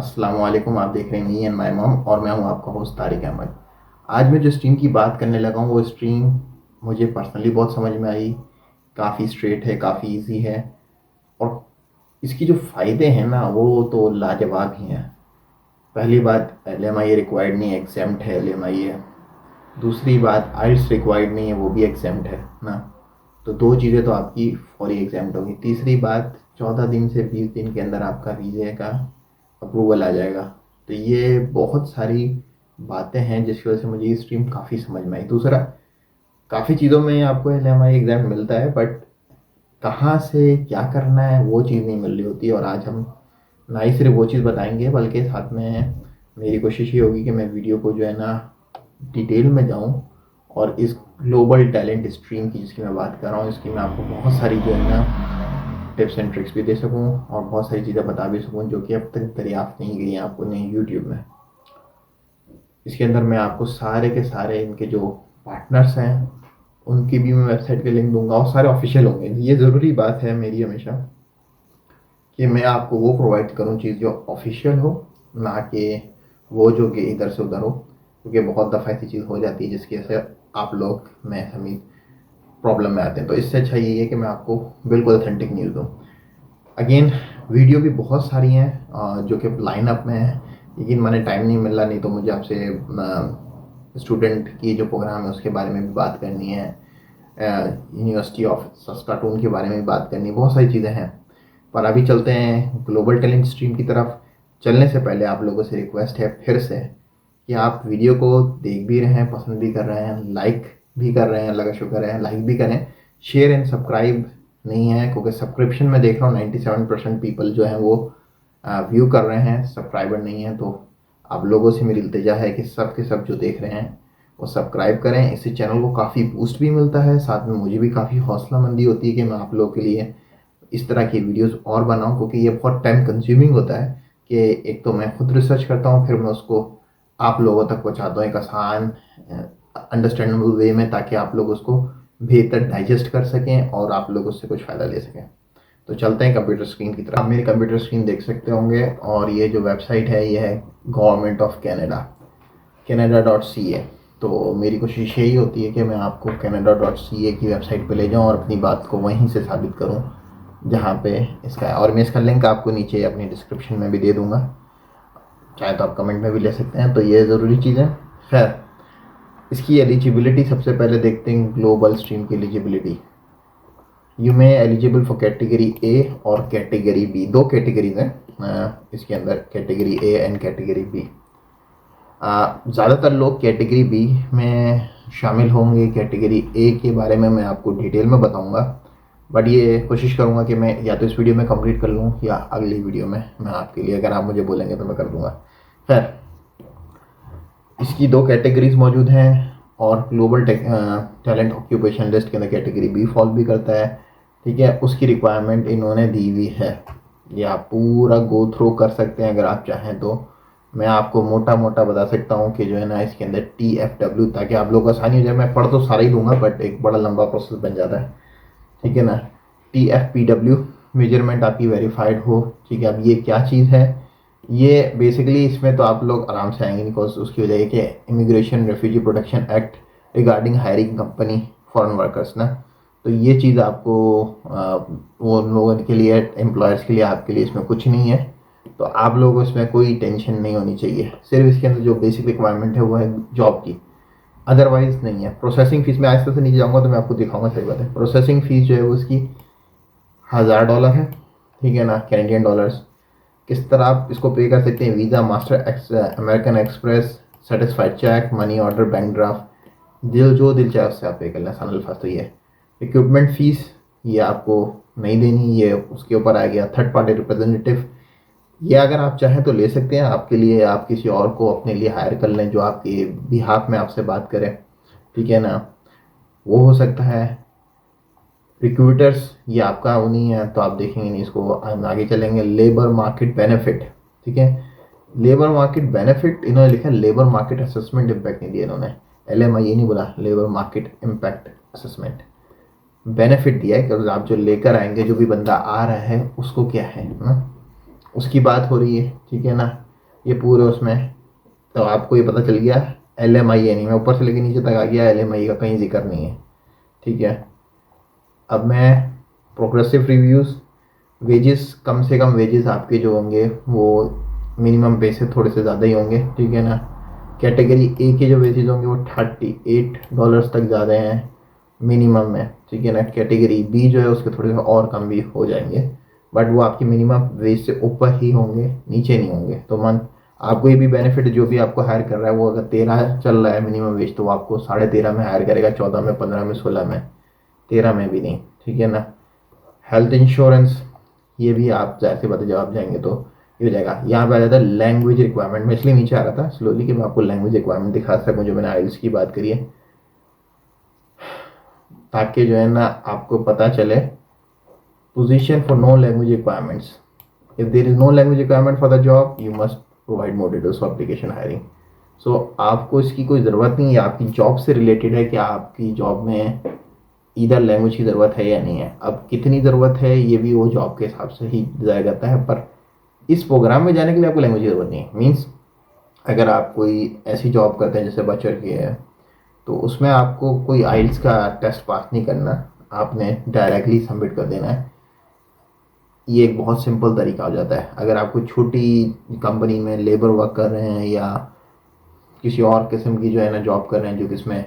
अस्सलाम वालेकुम। आप देख रहे हैं मी एंड माय मॉम और मैं हूं आपका होस्ट तारिक अहमद। आज मैं जो स्ट्रीम की बात करने लगा हूं वो स्ट्रीम मुझे पर्सनली बहुत समझ में आई। काफ़ी स्ट्रेट है, काफ़ी इजी है और इसकी जो फ़ायदे हैं ना वो तो लाजवाब ही हैं। पहली बात, एल एम आई रिक्वायर्ड नहीं है, एग्जाम्प्ट है एल एम आई है। दूसरी बात, आइल्स रिक्वायर्ड नहीं है, वो भी एग्जाम्प्ट है ना। तो दो चीज़ें तो आपकी फौरी एग्जाम्प्ट होगी। तीसरी बात, 14 दिन से 20 दिन के अंदर आपका वीज़े का अप्रूवल आ जाएगा। तो ये बहुत सारी बातें हैं जिसकी वजह से मुझे ये स्ट्रीम काफ़ी समझ में आई। दूसरा, काफ़ी चीज़ों में आपको एल एम आई एग्ज़ाम मिलता है बट कहाँ से क्या करना है वो चीज़ नहीं मिल रही होती है। और आज हम ना ही सिर्फ वो चीज़ बताएंगे बल्कि साथ में मेरी कोशिश ये होगी कि मैं वीडियो को जो है ना डिटेल में जाऊँ और इस ग्लोबल टैलेंट स्ट्रीम की जिसकी मैं बात कर रहा हूँ इसकी मैं आपको बहुत सारी जो है ना टिप्स एंड ट्रिक्स भी दे सकूँ और बहुत सारी चीज़ें बता भी सकूँ जो कि अब तक दरियाफ्त नहीं गई हैं आपको नहीं यूट्यूब में। इसके अंदर मैं आपको सारे के सारे इनके जो पार्टनर्स हैं उनकी भी मैं वेबसाइट के लिंक दूंगा और सारे ऑफिशियल होंगे। ये ज़रूरी बात है मेरी हमेशा कि मैं आपको वो प्रोवाइड करूँ चीज़ जो ऑफिशियल हो, ना कि वो जो कि इधर से उधर हो, क्योंकि बहुत दफ़ा ऐसी चीज़ हो जाती है जिसकी वजह से आप लोग मैं सभी प्रॉब्लम में आते हैं। तो इससे अच्छा यही है कि मैं आपको बिल्कुल ऑथेंटिक न्यूज़ दूँ। अगेन, वीडियो भी बहुत सारी हैं जो कि लाइनअप में है, लेकिन मैंने टाइम नहीं मिला, नहीं तो मुझे आपसे स्टूडेंट की जो प्रोग्राम है उसके बारे में भी बात करनी है, यूनिवर्सिटी ऑफ सस्काटून के बारे में भी बात करनी है, बहुत सारी चीज़ें हैं। पर अभी चलते हैं ग्लोबल टैलेंट स्ट्रीम की तरफ। चलने से पहले आप लोगों से रिक्वेस्ट है फिर से कि आप वीडियो को देख भी रहे हैं, पसंद भी कर रहे हैं, लाइक भी कर रहे हैं, अल्लाह का शुक्र है, लाइक भी करें। शेयर एंड सब्सक्राइब नहीं है क्योंकि सब्सक्रिप्शन में देख रहा हूँ 97% पीपल जो हैं वो व्यू कर रहे हैं, सब्सक्राइबर नहीं है। तो आप लोगों से मेरी इल्तिजा है कि सब के सब जो देख रहे हैं वो सब्सक्राइब करें। इससे चैनल को काफ़ी बूस्ट भी मिलता है, साथ में मुझे भी काफ़ी हौसलामंदी होती है कि मैं आप लोगों के लिए इस तरह की वीडियोस और बनाऊं, क्योंकि ये बहुत टाइम कंज्यूमिंग होता है कि एक तो मैं खुद रिसर्च करता हूँ फिर मैं उसको आप लोगों तक पहुँचाता हूँ एक आसान अंडरस्टैंडेबल वे में, ताकि आप लोग उसको बेहतर डाइजेस्ट कर सकें और आप लोग उससे कुछ फ़ायदा ले सकें। तो चलते हैं कंप्यूटर स्क्रीन की तरफ। आप मेरी कंप्यूटर स्क्रीन देख सकते होंगे और ये जो वेबसाइट है ये है गवर्नमेंट ऑफ कैनेडा, canada.ca। तो मेरी कोशिश यही होती है कि मैं आपको canada.ca की वेबसाइट पे ले जाऊँ और अपनी बात को वहीं से साबित करूँ जहाँ पे इसका है। और मैं इसका लिंक आपको नीचे अपनी डिस्क्रिप्शन में भी दे दूँगा, चाहे तो आप कमेंट में भी ले सकते हैं। तो ये ज़रूरी चीज़ है। खैर, इसकी एलिजिबिलिटी सबसे पहले देखते हैं। ग्लोबल स्ट्रीम की eligibility, you may eligible for category A और कैटेगरी बी। दो कैटेगरीज हैं इसके अंदर, category A and category B. ज़्यादातर लोग कैटेगरी बी में शामिल होंगे। कैटेगरी ए के बारे में मैं आपको डिटेल में बताऊंगा, बट ये कोशिश करूंगा कि मैं या तो इस वीडियो में कंप्लीट कर लूँ या अगली वीडियो में मैं आपके लिए, अगर आप मुझे बोलेंगे तो मैं कर दूंगा। खैर, इसकी दो कैटेगरीज मौजूद हैं और ग्लोबल टैलेंट ऑक्यूपेशन लिस्ट के अंदर कैटेगरी बी फॉल भी करता है। ठीक है, उसकी रिक्वायरमेंट इन्होंने दी हुई है, ये आप पूरा गो थ्रू कर सकते हैं अगर आप चाहें तो। मैं आपको मोटा मोटा बता सकता हूँ कि जो है ना इसके अंदर TFW, ताकि आप लोग को आसानी हो जाए। मैं पढ़ तो सारा ही दूंगा बट एक बड़ा लंबा प्रोसेस बन जाता है, ठीक है ना। TFPW मेजरमेंट आपकी वेरीफाइड हो। ठीक है, अब ये क्या चीज़ है, ये बेसिकली इसमें तो आप लोग आराम से आएंगे बिकॉज उसकी वजह है कि immigration refugee protection act regarding hiring company foreign workers ना। तो ये चीज़ आपको वो लोगों के लिए, एम्प्लॉयर्स के लिए, आपके लिए इसमें कुछ नहीं है। तो आप लोगों को इसमें कोई टेंशन नहीं होनी चाहिए। सिर्फ इसके अंदर जो बेसिक रिक्वायरमेंट है वो है जॉब की, अदरवाइज नहीं है। प्रोसेसिंग फीस में आहिस्ते से नीचे जाऊँगा तो मैं आपको दिखाऊंगा। सही बात है, प्रोसेसिंग फीस जो है वो उसकी $1000 है, ठीक है ना, कैनेडियन डॉलर्स। किस तरह आप इसको पे कर सकते हैं, Visa, Master, American Express, certified cheque, money order, bank draft, जो दिल चाहे उससे आप पे कर लें। आसान अल्फाज तो ये है। इक्विपमेंट फ़ीस ये आपको नहीं देनी, ये उसके ऊपर आ गया। थर्ड पार्टी रिप्रेजेंटेटिव, ये अगर आप चाहें तो ले सकते हैं, आपके लिए आप किसी और को अपने लिए हायर कर लें जो आपके बिहाफ में आपसे बात करे, ठीक है ना, वो हो सकता है। रिक्रूटर्स ये आपका वो नहीं है तो आप देखेंगे नहीं इसको, हम आगे चलेंगे। लेबर मार्केट बेनिफिट, ठीक है, लेबर मार्केट बेनिफिट इन्होंने लिखा है, लेबर मार्केट असेसमेंट इम्पैक्ट नहीं दिया इन्होंने, LMI ये नहीं बोला, labour market impact assessment benefit दिया है कि आप जो लेकर आएंगे, जो भी बंदा आ रहा है उसको क्या है ना, उसकी बात हो रही है, ठीक है ना। ये पूरे उसमें। तो आपको ये पता चल गया LMI नहीं, मैं ऊपर से लेके नीचे तक आ गया, LMI का कहीं जिक्र नहीं है। ठीक है, अब मैं प्रोग्रेसिव रिव्यूज़, वेजेस कम से कम वेजेस आपके जो होंगे वो मिनिमम पे से थोड़े से ज़्यादा ही होंगे। ठीक है ना। कैटेगरी ए के जो वेजेस होंगे वो $38 तक ज़्यादा हैं मिनिमम में। ठीक है ना। कैटेगरी बी जो है उसके थोड़े से और कम भी हो जाएंगे, बट वो आपकी मिनिमम वेज से ऊपर ही होंगे, नीचे नहीं होंगे। तो मन आपको ये भी बेनिफिट, जो भी आपको हायर कर रहा है वो अगर 13 चल रहा है मिनिमम वेज, तो वो आपको 13.5 में हायर करेगा, 14 में, 15 में, 16 में, 13 में भी नहीं। ठीक है ना। हेल्थ इंश्योरेंस, ये भी आप जाहिर सी बात है जब आप जाएंगे तो ये हो जाएगा। यहाँ पे आ जाता है लैंग्वेज रिक्वायरमेंट। मैं इसलिए नीचे आ रहा था स्लोली कि मैं आपको लैंग्वेज रिक्वायरमेंट दिखा सकूँ, जो मैंने आइल्स की बात करी है, ताकि जो है ना आपको पता चले। Position for no language requirements, if there is no language requirement for the job you must provide more details for application hiring. So आपको इसकी कोई ज़रूरत नहीं है, आपकी जॉब से रिलेटेड है कि आपकी जॉब में इधर लैंग्वेज की ज़रूरत है या नहीं है। अब कितनी ज़रूरत है ये भी वो जॉब के हिसाब से ही डिज़ाइन करता है, पर इस प्रोग्राम में जाने के लिए आपको लैंग्वेज की ज़रूरत नहीं है। मीन्स अगर आप कोई ऐसी जॉब करते हैं जैसे बचर की है, तो उसमें आपको कोई आइल्स का टेस्ट पास नहीं करना, आपने डायरेक्टली सबमिट कर देना है। ये एक बहुत सिंपल तरीका हो जाता है। अगर आप कोई छोटी कंपनी में लेबर वर्क कर रहे हैं या किसी और किस्म की जो है ना जॉब कर रहे हैं जो किसमें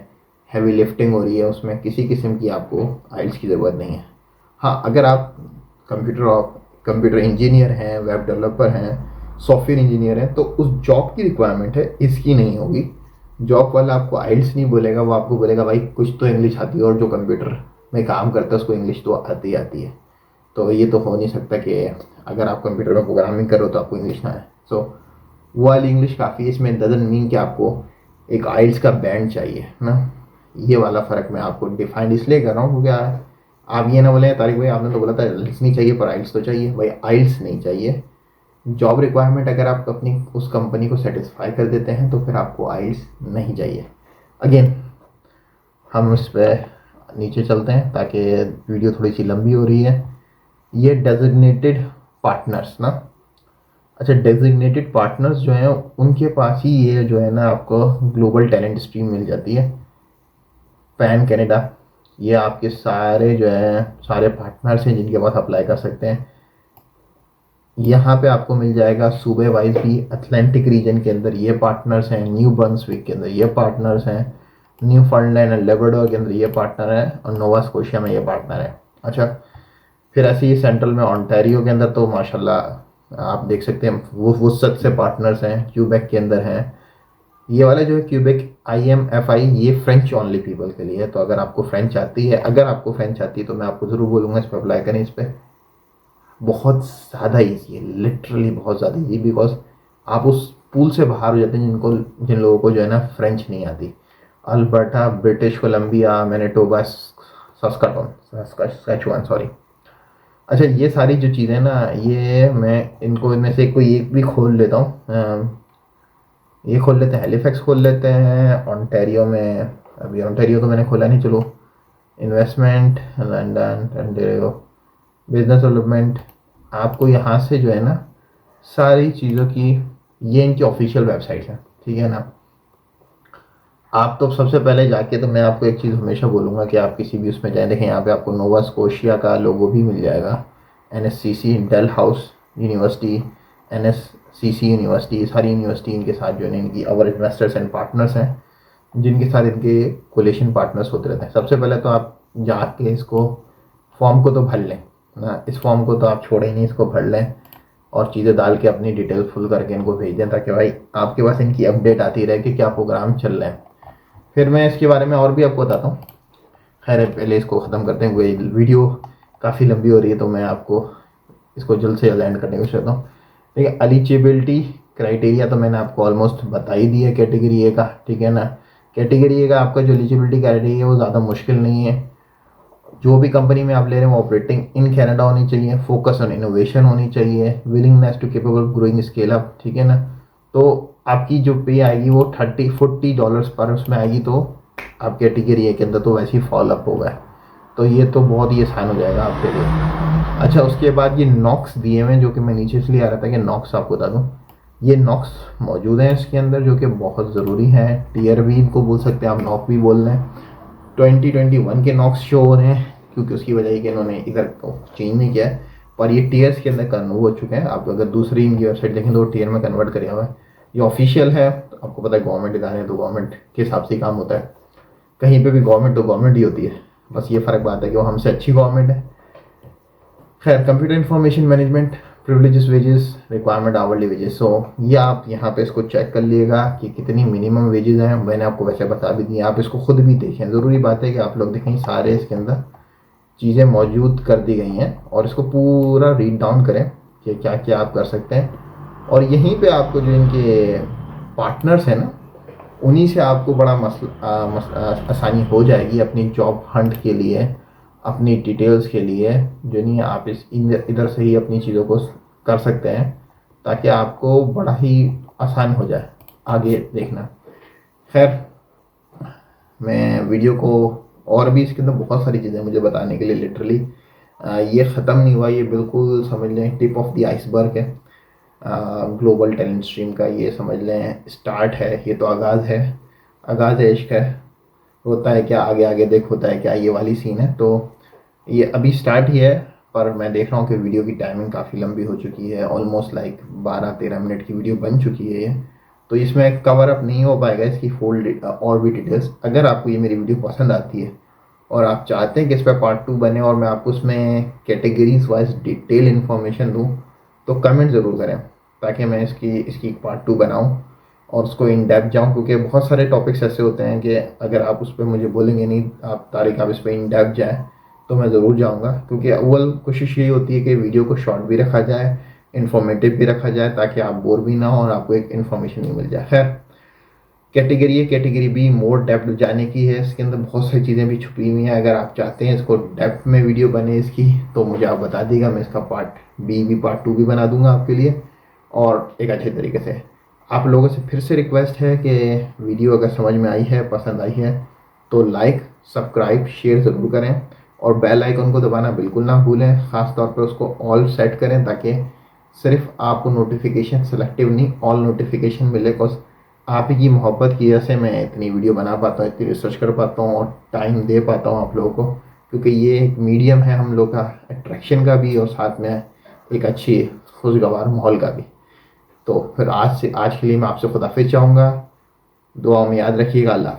हैवी लिफ्टिंग हो रही है, उसमें किसी किस्म की आपको आइल्स की ज़रूरत नहीं है। हाँ, अगर आप कंप्यूटर इंजीनियर हैं, वेब डेवलपर हैं, सॉफ्टवेयर इंजीनियर हैं, तो उस जॉब की रिक्वायरमेंट है, इसकी नहीं होगी। जॉब वाला आपको आइल्स नहीं बोलेगा, वो आपको बोलेगा भाई कुछ तो इंग्लिश आती है, और जो कंप्यूटर में काम करता है उसको इंग्लिश तो आती है। तो ये तो हो नहीं सकता कि अगर आप कंप्यूटर में प्रोग्रामिंग कर रहे हो तो आपको इंग्लिश ना आए। सो वो वाली इंग्लिश काफ़ी है। इसमें डजंट मीन कि आपको एक आइल्स का बैंड चाहिए ना। ये वाला फ़र्क मैं आपको डिफाइंड इसलिए कर रहा हूँ क्योंकि आप ये ना बोले तारिक भाई आपने तो बोला था आइल्स नहीं चाहिए पर आइल्स तो चाहिए। भाई आइल्स नहीं चाहिए। जॉब रिक्वायरमेंट अगर आप अपनी उस कंपनी को सेटिस्फाई कर देते हैं तो फिर आपको आइल्स नहीं चाहिए। अगेन हम इस पर नीचे चलते हैं ताकि वीडियो थोड़ी सी लंबी हो रही है। ये डेजिग्नेटेड पार्टनर्स ना, अच्छा डेजिग्नेटेड पार्टनर्स जो हैं उनके पास ही ये जो है ना आपको ग्लोबल टैलेंट स्ट्रीम मिल जाती है। पैन कनाडा, ये आपके सारे जो है सारे पार्टनर्स हैं जिनके पास अप्लाई कर सकते हैं। यहाँ पे आपको मिल जाएगा सूबे वाइज भी। अटलांटिक रीजन के अंदर ये पार्टनर्स हैं, न्यू ब्रंसविक के अंदर ये पार्टनर्स हैं, न्यू फंडलैंड एंड लेब्राडोर के अंदर ये पार्टनर है, और नोवा स्कोशिया में ये पार्टनर है। अच्छा, फिर ऐसे ही सेंट्रल में ओंटारियो के अंदर तो माशाल्लाह आप देख सकते हैं वो वुसत से पार्टनर्स हैं। क्यूबेक के अंदर हैं। ये वाला जो है क्यूबेक IMFI, ये फ्रेंच ओनली पीपल के लिए है। तो अगर आपको फ्रेंच आती है, तो मैं आपको ज़रूर बोलूँगा इस पर अप्लाई करें। इस पर बहुत ज़्यादा ईजी है, लिटरली बहुत ज़्यादा ईजी, बिकॉज आप उस पूल से बाहर हो जाते हैं जिन लोगों को जो है ना फ्रेंच नहीं आती। Alberta, British Columbia, Manitoba, Saskatchewan, sorry. अच्छा, ये सारी जो चीज़ें ना, ये मैं इनको इनमें से कोई एक भी खोल लेता हूँ। ये खोल लेते हैं, हेलिफैक्स खोल लेते हैं ओंटारियो में। अभी ओंटारियो तो मैंने खोला नहीं, चलो investment London, Ontario business development. आपको यहाँ से जो है ना सारी चीज़ों की, ये इनकी ऑफिशियल वेबसाइट है। ठीक है ना। आप तो सबसे पहले जाके, तो मैं आपको एक चीज़ हमेशा बोलूँगा कि आप किसी भी उसमें जाएँ, देखें यहाँ पे आपको नोवा स्कोशिया का लोगो भी मिल जाएगा। NSCC, Dalhousie university, NSCC university, सारी यूनिवर्सिटी इनके साथ जो है इनकी अवर इन्वेस्टर्स एंड पार्टनर्स हैं, जिनके साथ इनके कोलेशन पार्टनर्स होते रहते हैं। सबसे पहले तो आप जाके इसको फॉर्म को तो भर लें ना, इस फॉर्म को तो आप छोड़ें ही नहीं, इसको भर लें और चीज़ें डाल के अपनी डिटेल फुल करके इनको भेज दें, ताकि भाई आपके पास इनकी अपडेट आती रहे कि क्या प्रोग्राम चल रहे हैं। फिर मैं इसके बारे में और भी आपको बताता हूँ। खैर पहले इसको ख़त्म करते हैं, कोई वीडियो काफ़ी लंबी हो रही है, तो मैं आपको इसको जल्द से जल्द एंड करने की कोशिश करता हूँ। ठीक है, एलिजिबिलिटी क्राइटेरिया तो मैंने आपको ऑलमोस्ट बता ही दिया कैटेगरी ए का। ठीक है ना। कैटेगरी ए का आपका जो एलिजिबिलिटी क्राइटेरिया है वो ज़्यादा मुश्किल नहीं है। जो भी कंपनी में आप ले रहे हैं वो ऑपरेटिंग इन कनाडा होनी चाहिए, फोकस ऑन इनोवेशन होनी चाहिए, willingness to capable growing scale up. ठीक है ना। तो आपकी जो पे आएगी वो $40 पर उसमें आएगी, तो आप कैटेगरी ए के अंदर तो वैसे ही फॉल अप होगा। तो ये तो बहुत ही आसान हो जाएगा आपके लिए। अच्छा, उसके बाद ये नॉक्स दिए हुए हैं, जो कि मैं नीचे इसलिए आ रहा था कि नॉक्स आपको बता दूँ। ये नॉक्स मौजूद हैं इसके अंदर जो कि बहुत ज़रूरी हैं। टीयर भी इनको बोल सकते हैं, आप नॉक भी बोल रहे हैं। 2021 के नॉक्स शो हो रहे हैं क्योंकि उसकी वजह है कि इन्होंने इधर को चेंज नहीं किया है, पर ये टीयर्स के अंदर कन्वर्ट हो चुके हैं। आप अगर दूसरी इनकी वेबसाइट देखें तो वो टीयर में कन्वर्ट किया हुआ है। ये ऑफिशियल है, तो आपको पता है गवर्नमेंट इदारे हैं तो गवर्नमेंट के हिसाब से ही काम होता है। कहीं पे भी गवर्नमेंट तो गवर्नमेंट ही होती है, बस ये फ़र्क बात है कि वो हमसे अच्छी गवर्नमेंट है। खैर, computer information management, privileges, wages, requirement, hourly wages. So ये आप यहाँ पे इसको चेक कर लिएगा कि कितनी मिनिमम वेजेस हैं। मैंने आपको वैसे बता भी दी, आप इसको खुद भी देखें। ज़रूरी बात है कि आप लोग देखें, सारे इसके अंदर चीज़ें मौजूद कर दी गई हैं और इसको पूरा रीड डाउन करें कि क्या क्या आप कर सकते हैं। और यहीं पे आपको जो इनके पार्टनर्स हैं ना, उन्हीं से आपको बड़ा आसानी हो जाएगी अपनी जॉब हंट के लिए, अपनी डिटेल्स के लिए। जो नहीं है, आप इस इधर से ही अपनी चीज़ों को कर सकते हैं ताकि आपको बड़ा ही आसान हो जाए आगे देखना। खैर, मैं वीडियो को और भी इसके अंदर बहुत सारी चीज़ें मुझे बताने के लिए लिटरली ये ख़त्म नहीं हुआ। ये बिल्कुल समझ लें टिप ऑफ द आइसबर्ग है। ग्लोबल टैलेंट स्ट्रीम का ये समझ लें स्टार्ट है, ये तो आगाज़ है, आगाज़ इश्क है। होता है क्या आगे आगे देख, होता है क्या, ये वाली सीन है। तो ये अभी स्टार्ट ही है, पर मैं देख रहा हूँ कि वीडियो की टाइमिंग काफ़ी लंबी हो चुकी है। ऑलमोस्ट लाइक 12-13 मिनट की वीडियो बन चुकी है ये। तो इसमें कवर अप नहीं हो पाएगा इसकी फुल और भी डिटेल्स। अगर आपको ये मेरी वीडियो पसंद आती है और आप चाहते हैं कि इस पर पार्ट 2 बने और मैं आपको उसमें कैटेगरीज वाइज डिटेल इन्फॉर्मेशन दूँ, तो कमेंट ज़रूर करें ताकि मैं इसकी इसकी पार्ट 2 बनाऊँ और उसको इन डेप्थ जाऊँ। क्योंकि बहुत सारे टॉपिक्स ऐसे होते हैं कि अगर आप उस पर मुझे बोलेंगे नहीं आप तारिक आप इस पर इन डेप्थ जाएँ, तो मैं ज़रूर जाऊँगा। क्योंकि अव्वल कोशिश यही होती है कि वीडियो को शॉर्ट भी रखा जाए, इन्फॉर्मेटिव भी रखा जाए, ताकि आप बोर भी ना हो और आपको एक इन्फॉर्मेशन भी मिल जाए। खैर, कैटेगरी है, कैटेगरी बी मोर डेप्थ जाने की है। इसके अंदर बहुत सारी चीज़ें भी छुपी हुई हैं। अगर आप चाहते हैं इसको डेप्थ में वीडियो बने इसकी, तो मुझे आप बता दीजिएगा, मैं इसका पार्ट बी भी पार्ट 2 भी बना दूंगा आपके लिए और एक अच्छे तरीके से। आप लोगों से फिर से रिक्वेस्ट है कि वीडियो अगर समझ में आई है, पसंद आई है, तो लाइक, सब्सक्राइब, शेयर ज़रूर करें और बेल आइकन को दबाना बिल्कुल ना भूलें। ख़ास तौर पे उसको ऑल सेट करें ताकि सिर्फ आपको नोटिफिकेशन, सेलेक्टिव नहीं, ऑल नोटिफिकेशन मिले। बिकॉज आप ही की मोहब्बत की वजह से मैं इतनी वीडियो बना पाता हूँ, इतनी रिसर्च कर पाता हूँ और टाइम दे पाता हूँ आप लोगों को। क्योंकि ये एक मीडियम है हम लोग का अट्रैक्शन का भी और साथ में एक अच्छी खुशगवार माहौल का भी। तो फिर आज के लिए मैं आपसे खुदाफिज चाहूँगा। दुआ में याद रखिएगा। अल्लाह।